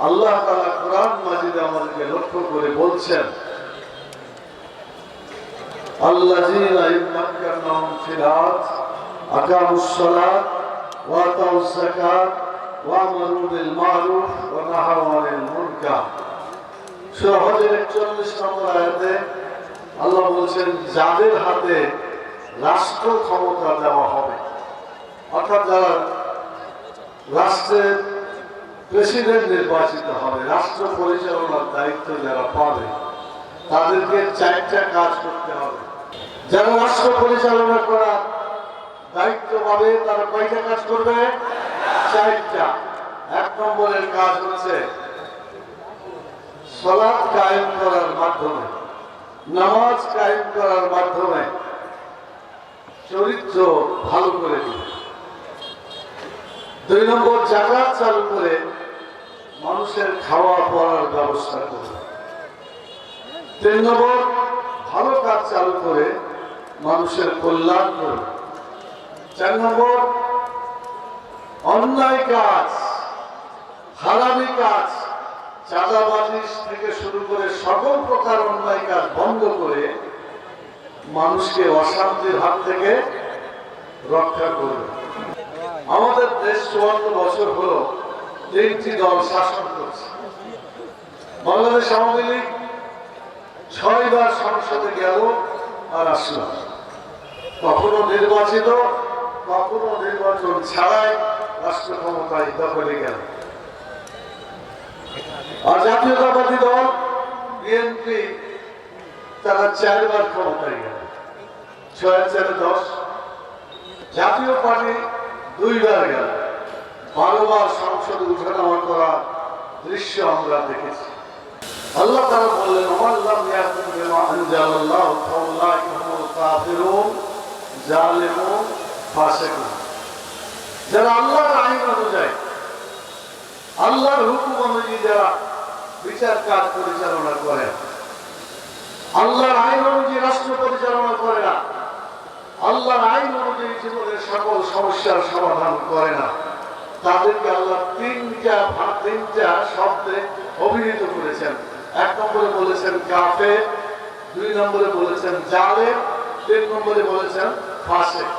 আল্লাহ তাআলা কোরআন মাজিদে আমাদেরকে লক্ষ্য করে বলছেন, আল্লাযীনা ইম্মাক্কানাহুম ফিল আরদ আকামুস সালাত ওয়া আতাউজ যাকাত ওয়া আমারু বিল মারুফ ওয়া নাহাউ আনিল মুনকার। সূরা হজের 41 নম্বর আয়াতে আল্লাহ বলছেন, যাদের হাতে রাষ্ট্র ক্ষমতা দেওয়া হবে, অর্থাৎ যারা রাষ্ট্রের প্রেসিডেন্ট নির্বাচিত হবে, রাষ্ট্র পরিচালনার দায়িত্ব যারা পাবে, তাদেরকে 4টা কাজ করতে হবে। যারা রাষ্ট্র পরিচালনা করার দায়িত্ব পাবে তারা কয়টা কাজ করবে? 4টা। 1 নম্বরের কাজ হচ্ছে সালাত কায়েম করার মাধ্যমে, নামাজ কায়েম করার মাধ্যমে চরিত্র ভালো করে দিবে। 2 নম্বর, যাকাত চালু করে মানুষের খাওয়া পড়ার ব্যবস্থা করবে। 3 নম্বর, ভালো কাজ চালু করে মানুষের কল্যাণ করবে। 4 নম্বর, অন্যায় কাজ, হারামি কাজ, চাঁদাবাজি থেকে শুরু করে সকল প্রকার অন্যায় কাজ বন্ধ করে মানুষকে অশান্তির হাত থেকে রক্ষা করবে। আমাদের দেশ 54 বছর হলো 3টি দল শাসন করছে। বাংলাদেশ আওয়ামী লীগ 6 বার সংসদে গেল আর আসলো, কখনো নির্বাচিত, কখনো নির্বাচন ছাড়াই রাষ্ট্র ক্ষমতায় দখলে গেল। আর জাতীয়তাবাদী দল বিএনপি তারা 4 বার ক্ষমতায় গেল, 6-4 10। জাতীয় পার্টি 2 বার গেল, 12 বার সংসদে উঠানামা করা দৃশ্য আমরা দেখেছি। আল্লাহ তাআলা বললেন, ওয়াল্লাম ইয়াকুম বিমা আনজালাল্লাহু ফাউলাইকা হুমুল কাফিরুন জালিমুন ফাসিকুন। যারা আল্লাহর আইন অনুযায়ী, আল্লাহর হুকুম অনুযায়ী যারা বিচার কাজ পরিচালনা করে, আল্লাহর আইন অনুযায়ী রাষ্ট্র পরিচালনা করে না, আল্লাহর আইন অনুযায়ী জীবনের সকল সমস্যার সমাধান করে না, তাদেরকে আল্লাহ 3টা শব্দে অভিহিত করেছেন। 1 নম্বরে বলেছেন কাফের, 2 নম্বরে বলেছেন জালেম, 3 নম্বরে বলেছেন ফাসিক।